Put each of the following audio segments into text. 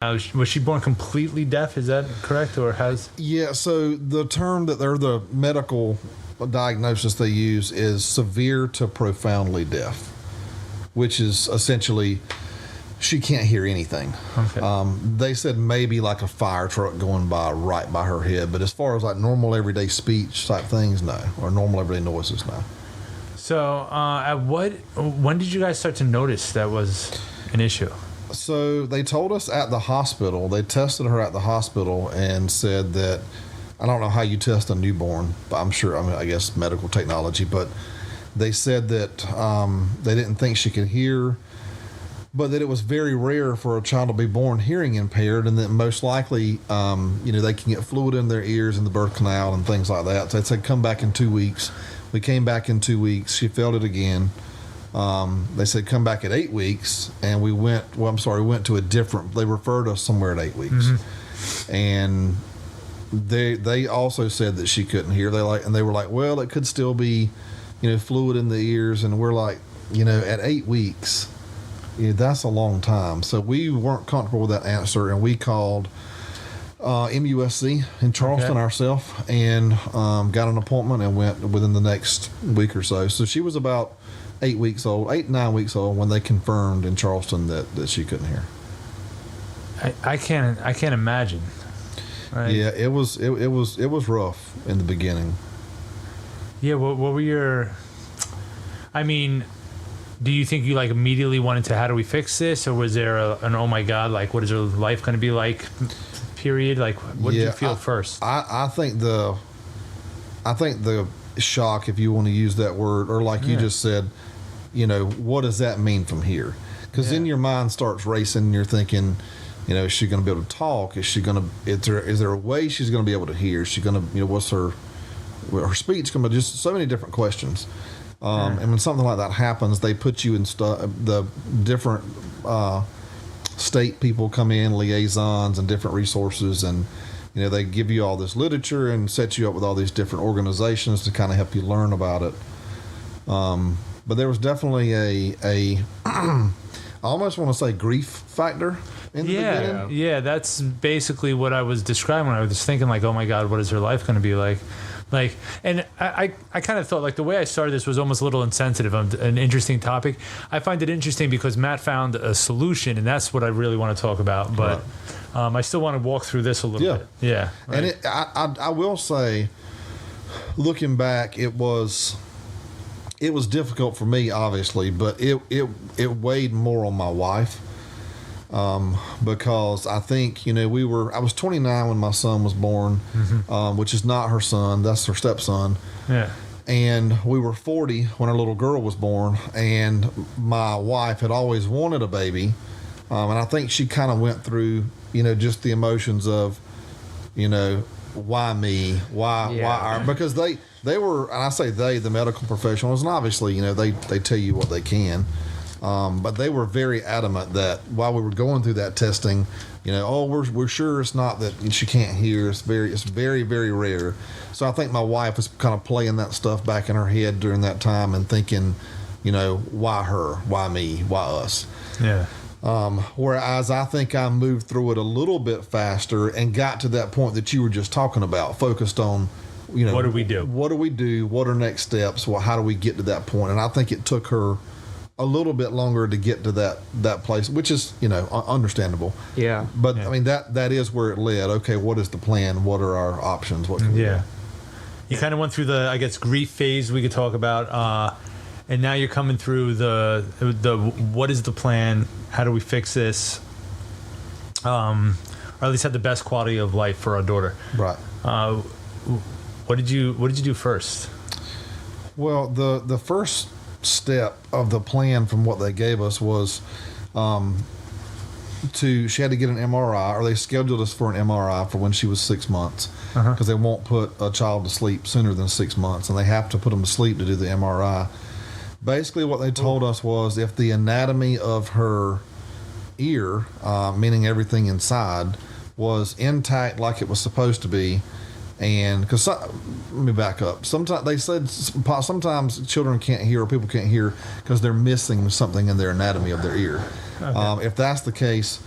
Was she born completely deaf? Is that correct, or has? Yeah. So the term that they're the medical diagnosis they use is severe to profoundly deaf, which is essentially she can't hear anything. Okay. They said maybe like a fire truck going by right by her head, but as far as like normal everyday speech type things, no, or normal everyday noises, no. So, when did you guys start to notice that was an issue? So they told us at the hospital, they tested her at the hospital and said that, I don't know how you test a newborn, but I'm sure, I guess medical technology, but they said that they didn't think she could hear, but that it was very rare for a child to be born hearing impaired, and that most likely, they can get fluid in their ears in the birth canal and things like that. So they said, come back in 2 weeks. We came back in 2 weeks. She failed it again. They said come back at 8 weeks, and we went to a different. They referred us somewhere at 8 weeks, and they also said that she couldn't hear. They were like, well, it could still be, fluid in the ears, and we're like, at 8 weeks, that's a long time. So we weren't comfortable with that answer, and we called MUSC in Charleston ourselves, and got an appointment and went within the next week or so. So she was about 9 weeks old when they confirmed in Charleston that she couldn't hear. I can't imagine. Right? Yeah, it was rough in the beginning. Yeah, what were your? I mean, do you think you immediately wanted to? How do we fix this, or was there an oh my god, what is her life going to be like? Period. What did you feel first? I think the shock, if you want to use that word, or you just said, what does that mean from here? Because then your mind starts racing, and you're thinking, is she going to be able to talk? Is there a way she's going to be able to hear? Is she going to, what's her speech going to be? Just so many different questions. And when something like that happens, they put you in the different state people come in, liaisons and different resources, and they give you all this literature and set you up with all these different organizations to kind of help you learn about it. But there was definitely a I almost want to say grief factor in the beginning. Yeah, that's basically what I was describing when I was just thinking oh my God, what is her life going to be like? And I kind of thought the way I started this was almost a little insensitive on an interesting topic. I find it interesting because Matt found a solution, and that's what I really want to talk about. But I still want to walk through this a little bit. Yeah. Right. And I will say, looking back, it was difficult for me, obviously, but it weighed more on my wife. Because I think, I was 29 when my son was born, which is not her son, that's her stepson. Yeah. And we were 40 when our little girl was born, and my wife had always wanted a baby. And I think she kind of went through, just the emotions of, why me? Why? Because they were, and I say they, the medical professionals, and obviously, they tell you what they can. But they were very adamant that while we were going through that testing, we're sure it's not that she can't hear. It's very, very rare. So I think my wife was kind of playing that stuff back in her head during that time and thinking, why her? Why me? Why us? Yeah. Whereas I think I moved through it a little bit faster and got to that point that you were just talking about, focused on, what do we do? What do we do? What are next steps? Well, how do we get to that point? And I think it took her a little bit longer to get to that place, which is, understandable. Yeah. But I mean, that is where it led. Okay, what is the plan? What are our options? What can we do? You kind of went through the, I guess, grief phase we could talk about, and now you're coming through the what is the plan? How do we fix this? Or at least have the best quality of life for our daughter. Right. What did you do first? Well, the first step of the plan from what they gave us was she had to get an MRI, or they scheduled us for an MRI for when she was 6 months, because they won't put a child to sleep sooner than 6 months, and they have to put them to sleep to do the MRI. Basically what they told us was if the anatomy of her ear, meaning everything inside, was intact like it was supposed to be, and because let me back up. Sometimes they said sometimes children can't hear, or people can't hear because they're missing something in their anatomy of their ear. Okay. If that's the case,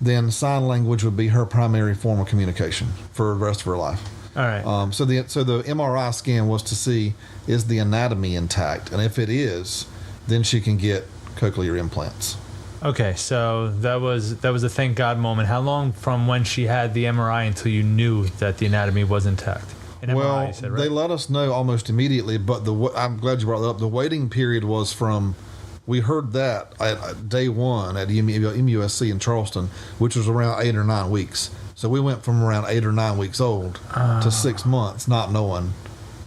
then sign language would be her primary form of communication for the rest of her life. All right. So the MRI scan was to see, is the anatomy intact, and if it is, then she can get cochlear implants. Okay, so that was a thank God moment. How long from when she had the MRI until you knew that the anatomy was intact? An Well, MRI, you said, right? they let us know almost immediately, but I'm glad you brought that up. The waiting period was from, we heard that at day one at MUSC in Charleston, which was around 8 or 9 weeks. So we went from around 8 or 9 weeks old to 6 months, not knowing,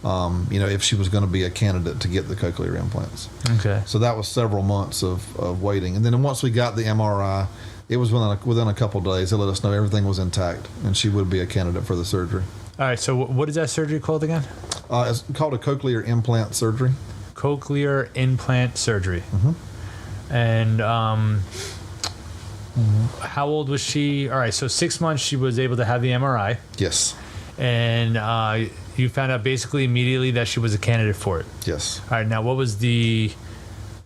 if she was going to be a candidate to get the cochlear implants. Okay. So that was several months of waiting. And then once we got the MRI, it was within a couple of days. They let us know everything was intact, and she would be a candidate for the surgery. All right, so what is that surgery called again? It's called a cochlear implant surgery. Cochlear implant surgery. Mm-hmm. And how old was she? All right, so 6 months she was able to have the MRI. Yes. And you found out basically immediately that she was a candidate for it. Yes. All right, now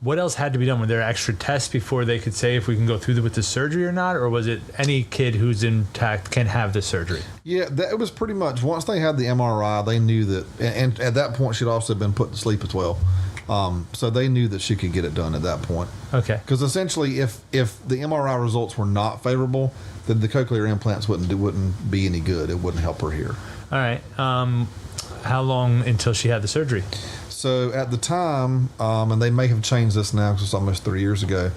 what else had to be done? Were there extra tests before they could say if we can go through with the surgery or not? Or was it any kid who's intact can have the surgery? Yeah, it was pretty much, once they had the MRI, they knew that, and at that point she'd also been put to sleep as well. So they knew that she could get it done at that point. Okay. Because essentially, if the MRI results were not favorable, then the cochlear implants wouldn't be any good. It wouldn't help her hear. All right. How long until she had the surgery? So at the time, and they may have changed this now because it's almost 3 years ago,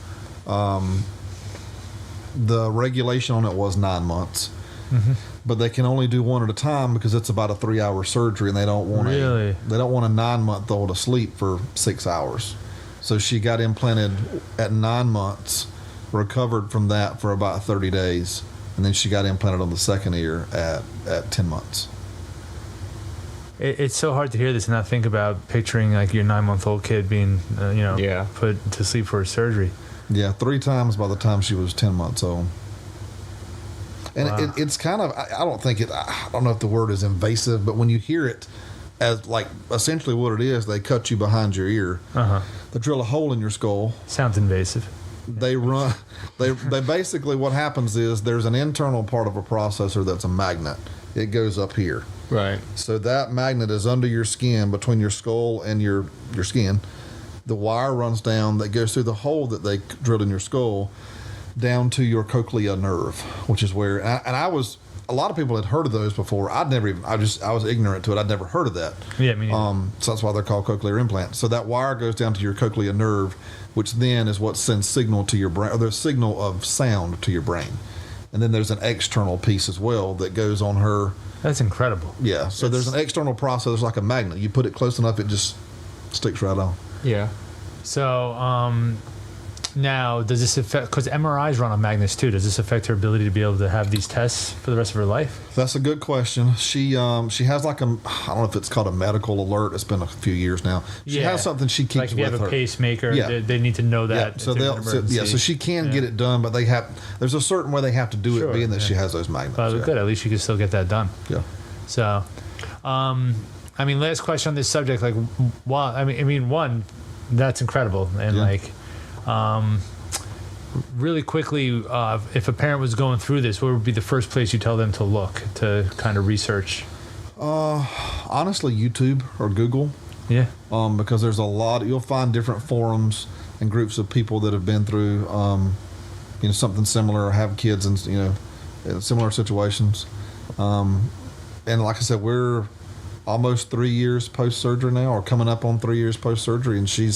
the regulation on it was 9 months. Mm-hmm. But they can only do one at a time because it's about a 3-hour surgery, and they don't want a 9-month-old asleep for 6 hours. So she got implanted at 9 months, recovered from that for about 30 days, and then she got implanted on the second ear at 10 months. It's so hard to hear this and not think about picturing like your 9-month-old kid being, put to sleep for a surgery. Yeah, 3 times by the time she was 10 months old. And wow. It's kind of, I don't know if the word is invasive, but when you hear it as like essentially what it is, they cut you behind your ear. Uh-huh. They drill a hole in your skull. Sounds invasive. They basically, what happens is there's an internal part of a processor that's a magnet. It goes up here. Right. So that magnet is under your skin, between your skull and your skin. The wire runs down that goes through the hole that they drilled in your skull down to your cochlea nerve, which is where, a lot of people had heard of those before. I was ignorant to it. I'd never heard of that. Yeah, me neither. So that's why they're called cochlear implants. So that wire goes down to your cochlea nerve, which then is what sends signal to your brain, or the signal of sound to your brain. And then there's an external piece as well that goes on her. That's incredible. Yeah. So there's an external processor like a magnet. You put it close enough, it just sticks right on. Yeah. So, now, does this affect, because MRIs run on magnets too, does this affect her ability to be able to have these tests for the rest of her life? That's a good question. She has like I don't know if it's called a medical alert. It's been a few years now. She has something she keeps with her. Like if you have a pacemaker, they need to know that. Yeah, so she can get it done, but there's a certain way they have to do it, being that she has those magnets. Good, at least you can still get that done. Yeah. So, last question on this subject, like, one, that's incredible, and really quickly, if a parent was going through this, what would be the first place you tell them to look to kind of research? Honestly, YouTube or Google. Yeah. Because there's a lot. You'll find different forums and groups of people that have been through, something similar or have kids in similar situations. And like I said, we're almost 3 years post surgery now, or coming up on 3 years post surgery, and she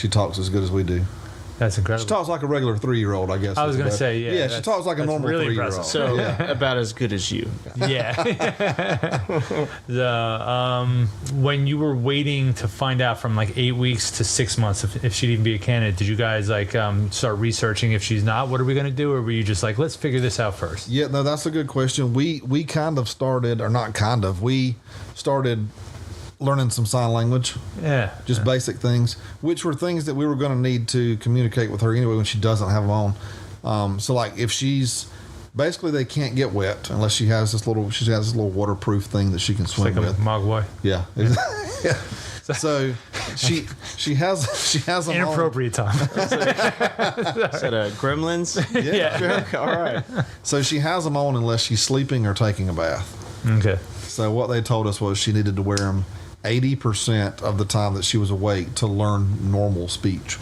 talks as good as we do. That's incredible. She talks like a regular 3-year-old, I guess. I was going to say, yeah. Yeah, she talks like a normal really 3-year-old. So about as good as you. Yeah. When you were waiting to find out from like 8 weeks to 6 months if she'd even be a candidate, did you guys start researching if she's not? What are we going to do? Or were you just like, let's figure this out first? Yeah, no, that's a good question. We kind of started, or not kind of, we started learning some sign language. Yeah. Just basic things, which were things that we were going to need to communicate with her anyway when she doesn't have them on. So like if she's, basically they can't get wet unless she has this little waterproof thing that she can swim like with. A mogwai. Yeah. Yeah. So she has them Inappropriate time. Is that Gremlins? on. Yeah. All right. So she has them on unless she's sleeping or taking a bath. Okay. So what they told us was she needed to wear them 80% of the time that she was awake to learn normal speech.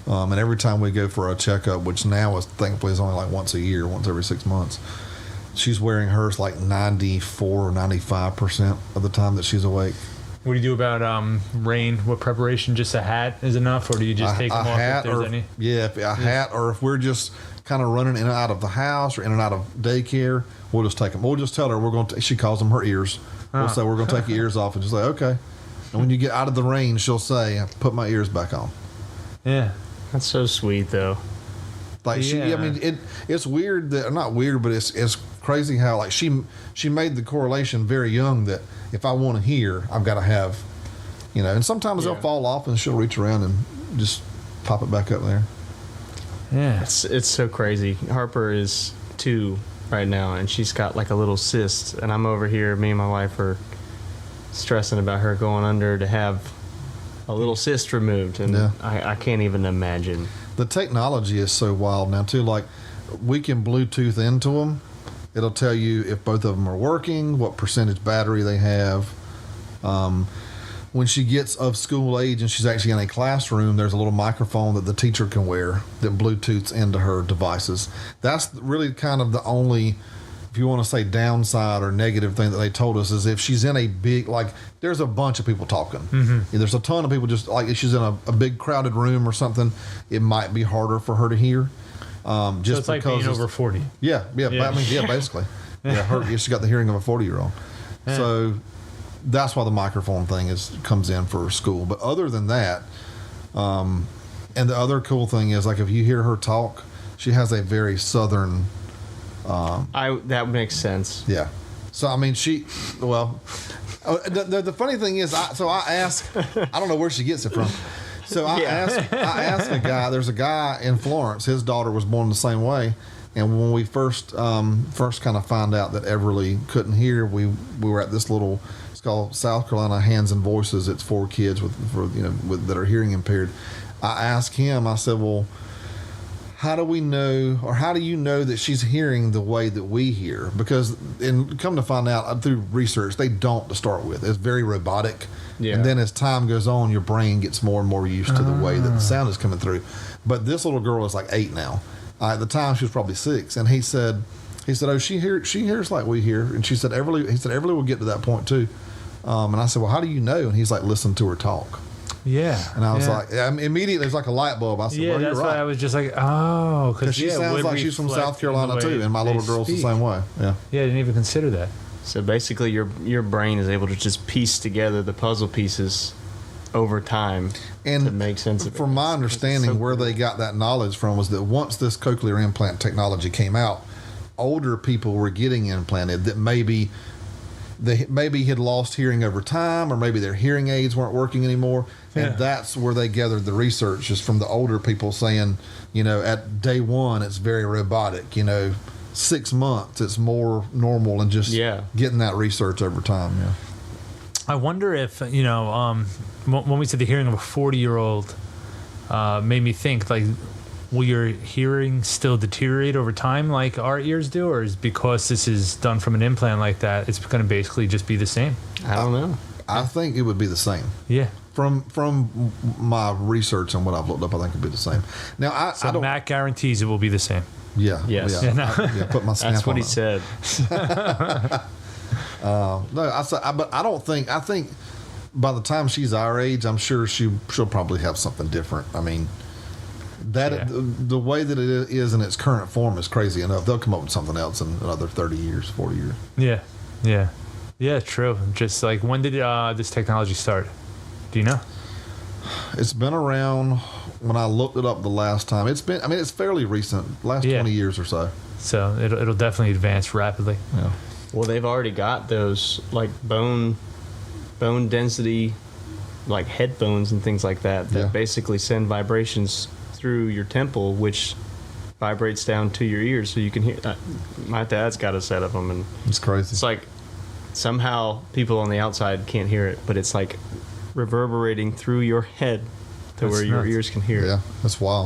And every time we go for a checkup, which now is thankfully is only like once a year, once every 6 months, she's wearing hers like 94 or 95% of the time that she's awake. What do you do about rain? What preparation? Just a hat is enough, or do you just take them off if there's any? Yeah, a hat, or if we're just kind of running in and out of the house or in and out of daycare, we'll just take them. We'll just tell her we're going to. She calls them her ears. We'll say we're going to take your ears off, and just say okay. And when you get out of the rain, she'll say, "Put my ears back on." Yeah. That's so sweet, though. Like she, I mean, it's weird that not weird, but it's crazy how like she made the correlation very young that if I want to hear, I've got to have, and sometimes they'll fall off and she'll reach around and just pop it back up there. Yeah. It's so crazy. Harper is 2 right now, and she's got like a little cyst, and I'm over here. Me and my wife are stressing about her going under to have a little cyst removed, and I can't even imagine. The technology is so wild now too. Like we can Bluetooth into them. It'll tell you if both of them are working, what percentage battery they have. When she gets of school age and she's actually in a classroom, there's a little microphone that the teacher can wear that Bluetooths into her devices. That's really kind of the only, if you want to say downside or negative thing that they told us, is if she's in a big, like there's a bunch of people talking. Mm-hmm. There's a ton of people, just like if she's in a big crowded room or something, it might be harder for her to hear. Just so it's like being over 40. Yeah. I mean, basically. She's got the hearing of a 40-year-old. Yeah. So that's why the microphone thing comes in for school. But other than that, and the other cool thing is, like, if you hear her talk, she has a very southern. That makes sense. Yeah. So I mean, the funny thing is, I asked, I don't know where she gets it from. So I asked a guy. There's a guy in Florence. His daughter was born the same way. And when we first kind of found out that Everly couldn't hear, we were at this little. It's called South Carolina Hands and Voices. It's for kids that are hearing impaired. I asked him. I said, well, how do we know, or how do you know that she's hearing the way that we hear? Because, and come to find out through research, they don't to start with. It's very robotic. Yeah. And then as time goes on, your brain gets more and more used to the way that the sound is coming through. But this little girl is like 8 now. At the time, she was probably 6. And he said, oh, she hears like we hear. And he said, Everly will get to that point too. And I said, well, how do you know? And he's like, listen to her talk. Yeah. And I was like, immediately it's like a light bulb. I said, well, that's you're right. why I was just like, oh, because she sounds like she's from South Carolina too, and my little girl's the same way. Yeah. Yeah, I didn't even consider that. So basically, your brain is able to just piece together the puzzle pieces over time and to make sense of it. From my understanding, where they got that knowledge from was that once this cochlear implant technology came out, older people were getting implanted that maybe had lost hearing over time, or maybe their hearing aids weren't working anymore. Yeah. And that's where they gathered the research, is from the older people saying, at day 1, it's very robotic. 6 months, it's more normal, and just getting that research over time. Yeah. I wonder if, when we said the hearing of a 40-year-old made me think, like, will your hearing still deteriorate over time like our ears do? Or is because this is done from an implant like that, it's going to basically just be the same? I don't know. I think it would be the same. Yeah. From my research and what I've looked up, I think it would be the same. Now, I don't. Matt guarantees it will be the same. Yeah. Yes. Yeah. Put my stamp That's what on he it. said. No, but I don't think. I think by the time she's our age, I'm sure she'll probably have something different. I mean, the way that it is in its current form is crazy enough. They'll come up with something else in another 30 years, 40 years. Yeah, true. Just like, when did this technology start? Do you know? It's been around when I looked it up the last time. It's fairly recent, last 20 years or so. So it'll definitely advance rapidly. Yeah. Well, they've already got those like bone density, like headphones and things like that basically send vibrations through your temple, which vibrates down to your ears, so you can hear. My dad's got a set of them, and it's crazy. It's like somehow people on the outside can't hear it, but it's like reverberating through your head to That's where your nuts. ears can hear it. Yeah, that's wild.